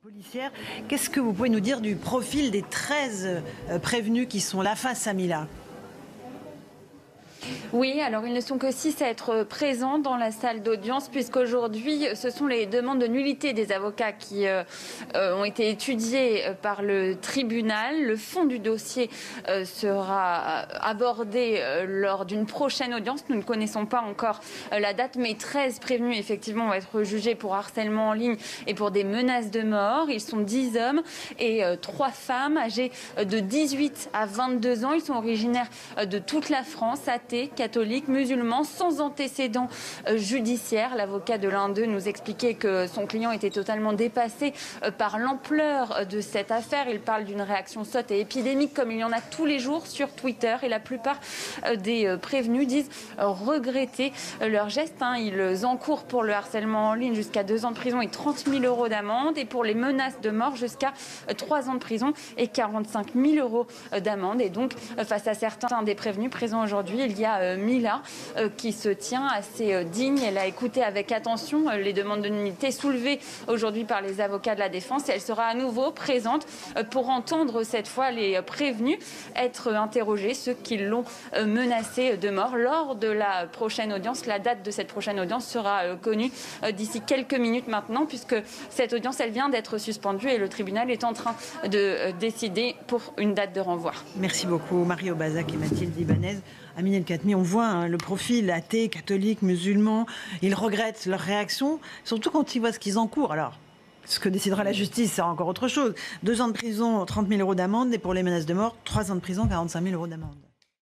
Policière, qu'est-ce que vous pouvez nous dire du profil des 13 prévenus qui sont là face à Mila? Oui, alors ils ne sont que 6 à être présents dans la salle d'audience puisqu'aujourd'hui, ce sont les demandes de nullité des avocats qui ont été étudiées par le tribunal. Le fond du dossier sera abordé lors d'une prochaine audience. Nous ne connaissons pas encore la date, mais 13 prévenus effectivement vont être jugés pour harcèlement en ligne et pour des menaces de mort. Ils sont 10 hommes et 3 femmes âgées de 18 à 22 ans. Ils sont originaires de toute la France, athées, catholique, musulman, sans antécédents judiciaires. L'avocat de l'un d'eux nous expliquait que son client était totalement dépassé par l'ampleur de cette affaire. Il parle d'une réaction sotte et épidémique comme il y en a tous les jours sur Twitter. Et la plupart des prévenus disent regretter leur geste. Ils encourent pour le harcèlement en ligne jusqu'à 2 ans de prison et 30 000 € d'amende. Et pour les menaces de mort, jusqu'à 3 ans de prison et 45 000 € d'amende. Et donc, face à certains des prévenus présents aujourd'hui, il y a Mila qui se tient assez digne. Elle a écouté avec attention les demandes de nullité soulevées aujourd'hui par les avocats de la défense et elle sera à nouveau présente pour entendre cette fois les prévenus être interrogés, ceux qui l'ont menacée de mort lors de la prochaine audience. La date de cette prochaine audience sera connue d'ici quelques minutes maintenant puisque cette audience elle vient d'être suspendue et le tribunal est en train de décider pour une date de renvoi. Merci beaucoup Marie Obazac et Mathilde Ibanez. Amine El-Khatmi, on voit le profil athée, catholique, musulman. Ils regrettent leur réaction, surtout quand ils voient ce qu'ils encourent. Alors, ce que décidera la justice, c'est encore autre chose. 2 ans de prison, 30 000 € d'amende, et pour les menaces de mort, 3 ans de prison, 45 000 € d'amende.